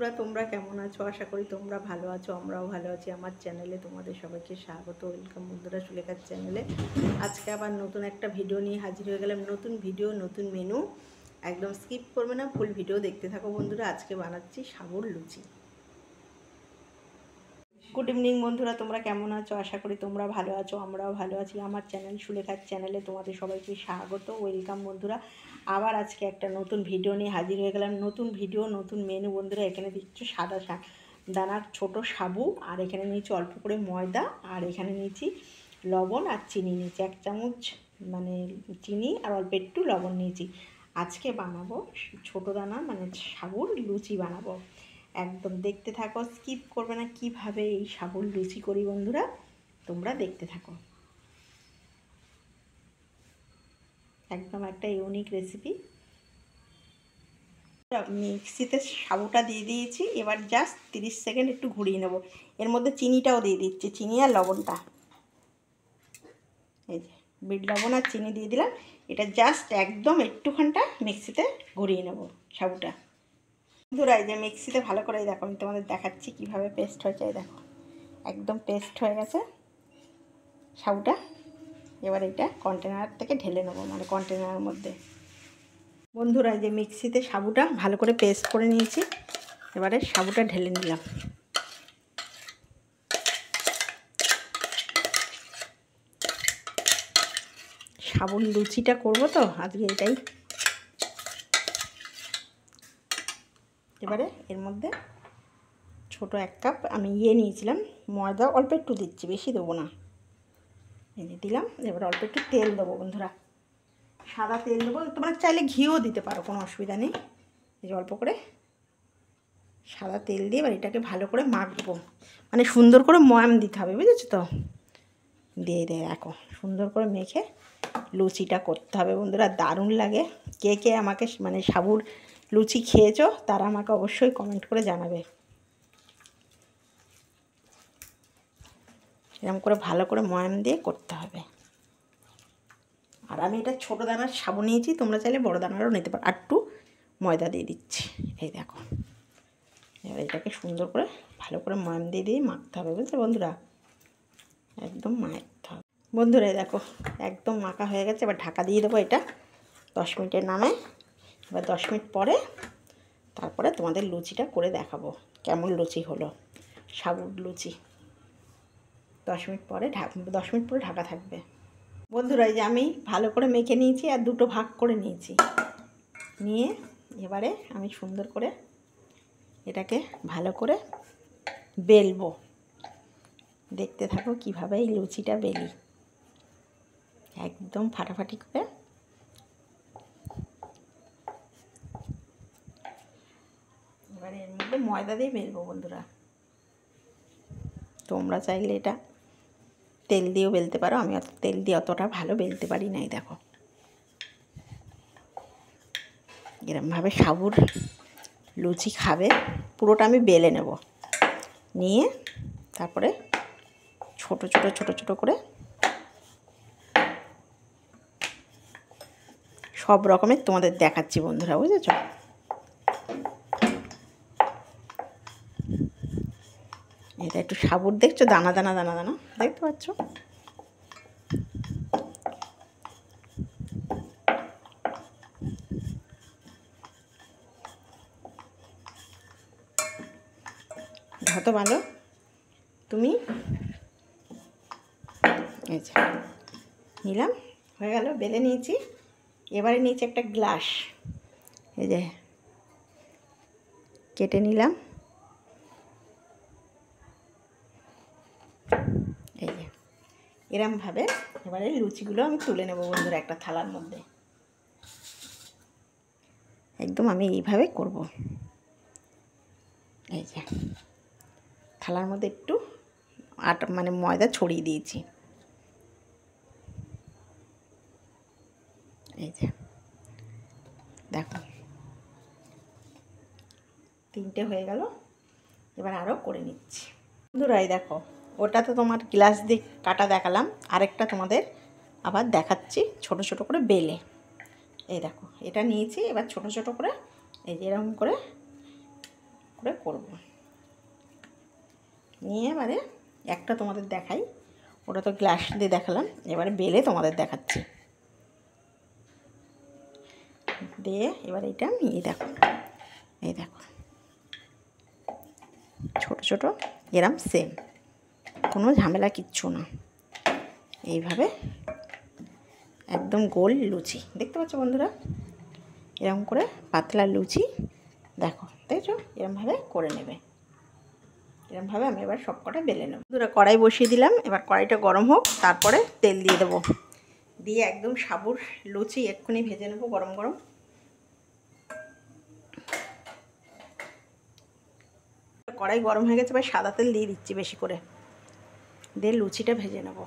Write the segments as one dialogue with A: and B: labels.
A: বন্ধুরা, তোমরা কেমন আছো? আশা করি তোমরা ভালো আছো, আমরাও ভালো আছি। আমার চ্যানেলে তোমাদের সবাইকে স্বাগত, ওয়েলকাম বন্ধুরা, সুলেখার চ্যানেলে। আজকে আবার নতুন একটা ভিডিও নিয়ে হাজির হয়ে গেলাম। নতুন ভিডিও, নতুন মেনু, একদম স্কিপ করবে না, ফুল ভিডিও দেখতে থাকো বন্ধুরা। আজকে বানাচ্ছি সাবুর লুচি। গুড ইভিনিং বন্ধুরা, তোমরা কেমন আছো? আশা করি তোমরা ভালো আছো, আমরাও ভালো আছি। আমার চ্যানেল সুলেখার চ্যানেলে তোমাদের সবাইকে স্বাগত, ওয়েলকাম বন্ধুরা। আবার আজকে একটা নতুন ভিডিও নিয়ে হাজির হয়ে গেলাম। নতুন ভিডিও, নতুন মেনু বন্ধুরা। এখানে দিচ্ছি সাদা দানার ছোট সাবু, আর এখানে নিয়েছি অল্প করে ময়দা, আর এখানে নিয়েছি লবণ আর চিনি নিয়েছি 1 চামচ, মানে চিনি আর অল্প একটু লবণ নিয়েছি। আজকে বানাবো ছোটো দানা মানে সাবুর লুচি বানাবো। একদম দেখতে থাকো, স্কিপ করবে না। কিভাবে এই সাবুর লুচি করি বন্ধুরা, তোমরা দেখতে থাকো। একদম একটা ইউনিক রেসিপি। মিক্সিতে সাবুটা দিয়ে দিয়েছি, এবার জাস্ট 30 সেকেন্ড একটু ঘুরিয়ে নেব। এর মধ্যে চিনিটাও দিয়ে দিচ্ছি, চিনি আর লবণটা। এই যে বিট লবণ আর চিনি দিয়ে দিলাম। এটা জাস্ট একদম একটুখানটা মিক্সিতে ঘুরিয়ে নেব সাবুটা। বন্ধুরা, এই যে মিক্সিতে ভালো করে দেখো, আমি তোমাদের দেখাচ্ছি কীভাবে পেস্ট হয়েছে। দেখো একদম পেস্ট হয়ে গেছে সাবুটা। এবার এটা কন্টেনার থেকে ঢেলে নেবো, মানে কন্টেনারের মধ্যে। বন্ধুরা, এই যে মিক্সিতে সাবুটা ভালো করে পেস্ট করে নিয়েছি, এবারে সাবুটা ঢেলে নিলাম। সাবুর লুচিটা করবো তো আজকে, এটাই। এবারে এর মধ্যে ছোট 1 কাপ আমি নিয়েছিলাম ময়দা, অল্প একটু দিচ্ছি, বেশি দেবো না। এই যে দিলাম। এবার অল্প একটু তেল দেবো বন্ধুরা, সাদা তেল দেবো। তোমরা চাইলে ঘিও দিতে পারো, কোনো অসুবিধা নেই। এই যে অল্প করে সাদা তেল দিয়ে এবার এটাকে ভালো করে মাখবো, মানে সুন্দর করে ময়াম দিতে হবে, বুঝেছো তো? দিয়ে দেখো সুন্দর করে মেখে লুচিটা করতে হবে বন্ধুরা। দারুণ লাগে। কে কে আমাকে মানে সাবুর লুচি খেয়েছো তারা আমাকে অবশ্যই কমেন্ট করে জানাবে। এরকম করে ভালো করে ময়াম দিয়ে করতে হবে। আর আমি এটা ছোটো দানার সাবু নিয়েছি, তোমরা চাইলে বড় দানারও নিতে পারো। আর একটু ময়দা দিয়ে দিচ্ছি। এই দেখো, এবার এটাকে সুন্দর করে ভালো করে ময়াম দিয়ে মাখতে হবে, বুঝলে বন্ধুরা? একদম মাখতে হবে বন্ধুরা। দেখো একদম মাখা হয়ে গেছে। এবার ঢাকা দিয়ে দেবো এটা 10 মিনিটের নামে। এবার 10 মিনিট পরে তারপরে তোমাদের লুচিটা করে দেখাবো কেমন লুচি হলো, সাবুর লুচি। 10 মিনিট পরে 10 মিনিট পরে ঢাকা থাকবে বন্ধুরা। এই যে আমি ভালো করে মেখে নিয়েছি আর দুটো ভাগ করে নিয়েছি। নিয়ে এবারে আমি সুন্দর করে এটাকে ভালো করে বেলবো। দেখতে থাকো কিভাবে এই লুচিটা বেলি, একদম ফাটাফাটি করে। এবারে এর মধ্যে ময়দা দিয়ে বেলবো বন্ধুরা। তোমরা চাইলে এটা তেল দিয়েও বেলতে পারো, আমি তেল দিয়ে অতটা ভালো বেলতে পারি নাই। দেখো এরমভাবে সাবুর লুচি খাবে। পুরোটা আমি বেলে নেব, নিয়ে তারপরে ছোট ছোট ছোট ছোট করে সব রকমের তোমাদের দেখাচ্ছি বন্ধুরা, বুঝেছ? এটা একটু সাবুর দেখছো, দানা দানা দানা দানা দেখতে পাচ্ছ? যত ভালো তুমি। এই যে নিলাম, হয়ে গেল, বেলে নিয়েছি। এবারে নিয়েছি একটা গ্লাস, এই যে কেটে নিলাম। এই যে এরমভাবে এবারে লুচিগুলো আমি তুলে নেব বন্ধুরা একটা থালার মধ্যে। একদম আমি এইভাবে করব। এই যে থালার মধ্যে একটু আটা মানে ময়দা ছড়িয়ে দিয়েছি। এই যে দেখো 3টে হয়ে গেল। এবার আরও করে নিচ্ছি বন্ধুরা। এই দেখো, ওটা তো তোমার গ্লাস দিয়ে কাটা দেখালাম, আরেকটা তোমাদের আবার দেখাচ্ছি ছোট ছোট করে বেলে। এই দেখো এটা নিয়েছি। এবার ছোট ছোট করে এই যে এরকম করে করে করব। নিয়ে এবারে একটা তোমাদের দেখাই, ওটা তো গ্লাস দিয়ে দেখালাম, এবারে বেলে তোমাদের দেখাচ্ছি। দিয়ে এবার এটা এই দেখো, এই দেখো ছোট ছোট এরম সেম, কোনো ঝামেলা কিচ্ছু না। এইভাবে একদম গোল লুচি দেখতে পাচ্ছ বন্ধুরা, এরকম করে পাতলা লুচি দেখো, দেখছো এরকমভাবে করে নেবে। এরকমভাবে আমি এবার সব কটা বেলে নেব। বন্ধুরা কড়াই বসিয়ে দিলাম, এবার কড়াইটা গরম হোক, তারপরে তেল দিয়ে দেবো। দিয়ে একদম সাবুর লুচি এক্ষুনি ভেজে নেবো গরম গরম। কড়াই গরম হয়ে গেছে, এবার সাদা তেল দিয়ে দিচ্ছি বেশি করে, দিয়ে লুচিটা ভেজে নেব।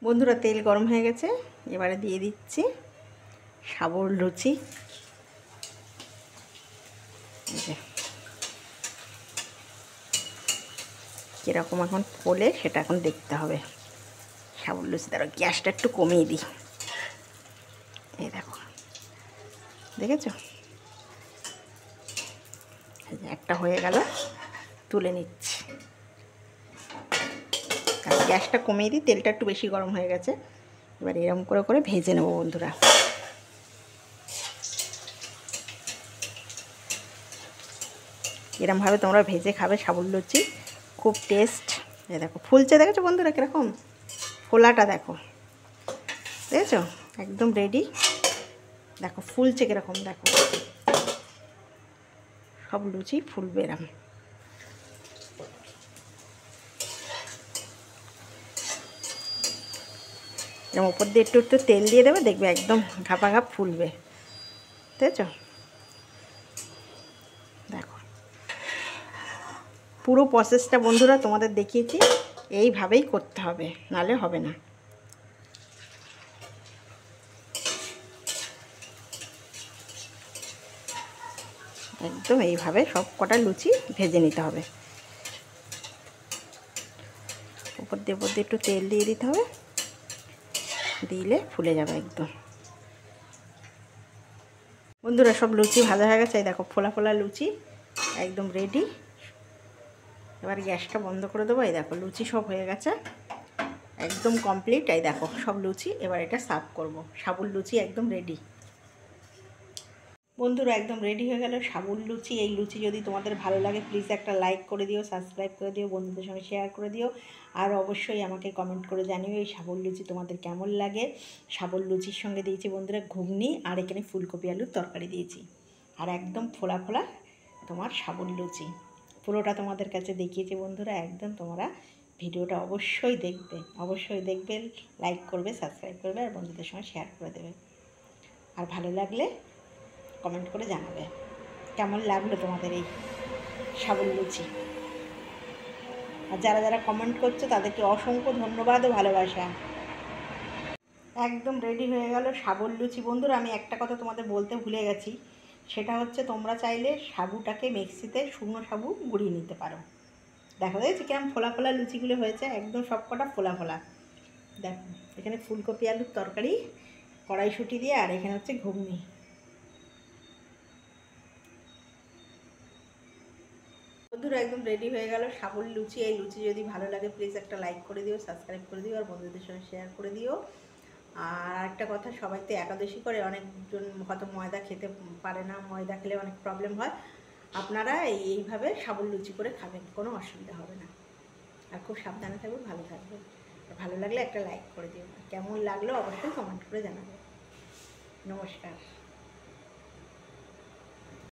A: বন্ধুরা তেল গরম হয়ে গেছে, এবারে দিয়ে দিচ্ছি সাবুর লুচি। কীরকম এখন ফোলে সেটা এখন দেখতে হবে। সাবুর লুচি তারা গ্যাসটা একটু কমিয়ে দিই। এই দেখো, দেখেছো একটা হয়ে গেল, তুলে নিচ্ছি। আর গ্যাসটা কমিয়ে দিই, তেলটা একটু বেশি গরম হয়ে গেছে। এবার এরকম করে করে ভেজে নেব বন্ধুরা। এরমভাবে তোমরা ভেজে খাবে সাবুর লুচি, খুব টেস্ট। এই দেখো ফুলছে, দেখেছো বন্ধুরা কীরকম ফোলাটা দেখো, দেখেছো একদম রেডি। দেখো ফুলছে কীরকম, দেখো সব লুচি ফুলবে এরকম। এরকম উপর দিয়ে একটু একটু তেল দিয়ে দেবে, দেখবে একদম ঘাপা ঘাপ ফুলবে, দেখেছো। দেখো পুরো প্রসেসটা বন্ধুরা তোমাদের দেখিয়েছি, এইভাবেই করতে হবে, নালে হবে না। একদম এইভাবে সব কটা লুচি ভেজে নিতে হবে। উপর দিয়ে একটু তেল দিয়ে দিতে হবে, দিলে ফুলে যাবে একদম। বন্ধুরা সব লুচি ভাজা হয়ে গেছে, এই দেখো ফোলা ফোলা লুচি একদম রেডি। এবার গ্যাসটা বন্ধ করে দেবো। এই দেখো লুচি সব হয়ে গেছে, একদম কমপ্লিট। এই দেখো সব লুচি, এবার এটা সার্ভ করব। সাবুর লুচি একদম রেডি। বন্ধুরা একদম রেডি হয়ে গেল সাবুর লুচি। এই লুচি যদি তোমাদের ভালো লাগে প্লিজ একটা লাইক করে দিও, সাবস্ক্রাইব করে দিও, বন্ধুদের সঙ্গে শেয়ার করে দিও। আর অবশ্যই আমাকে কমেন্ট করে জানিও এই সাবুর লুচি তোমাদের কেমন লাগে। সাবুর লুচির সঙ্গে দিয়েছি বন্ধুরা ঘুগনি, আর এখানে ফুলকপি আলুর তরকারি দিয়েছি, আর একদম ফোলা ফোলা তোমার সাবুর লুচি। পুরোটা তোমাদের কাছে দেখিয়েছি বন্ধুরা। একদম তোমরা ভিডিওটা অবশ্যই দেখবে, লাইক করবে, সাবস্ক্রাইব করবে, আর বন্ধুদের সঙ্গে শেয়ার করে দেবে। আর ভালো লাগলে কমেন্ট করে জানাবে কেমন লাগলো তোমাদের এই সাবুর লুচি। আর যারা যারা কমেন্ট করছো তাদেরকে অসংখ্য ধন্যবাদ ও ভালোবাসা। একদম রেডি হয়ে গেল সাবুর লুচি। বন্ধুরা আমি একটা কথা তোমাদের বলতে ভুলে গেছি, সেটা হচ্ছে তোমরা চাইলে সাবুটাকে মিক্সিতে শুকনো সাবু গুঁড়িয়ে নিতে পারো। দেখো দেখছি কেমন ফোলা ফোলা লুচিগুলো হয়েছে, একদম সব কটা ফোলা ফোলা। দেখো এখানে ফুলকপি আলুর তরকারি, কড়াইশুঁটি দিয়ে, আর এখানে হচ্ছে ঘুগনি। বন্ধুরা একদম রেডি হয়ে গেল সাবুর লুচি। এই লুচি যদি ভালো লাগে প্লিজ একটা লাইক করে দিও, সাবস্ক্রাইব করে দিও, আর বন্ধুদের সঙ্গে শেয়ার করে দিও। আর একটা কথা, সবাই তো একাদশী করে, অনেকজন হয়তো ময়দা খেতে পারে না, ময়দা খেলে অনেক প্রবলেম হয়। আপনারা এইভাবে সাবুর লুচি করে খাবেন, কোনো অসুবিধা হবে না। আর খুব সাবধানে থাকবেন, ভালো থাকবেন। ভালো লাগলে একটা লাইক করে দিও, কেমন লাগলো অবশ্যই কমেন্ট করে জানাবেন। নমস্কার।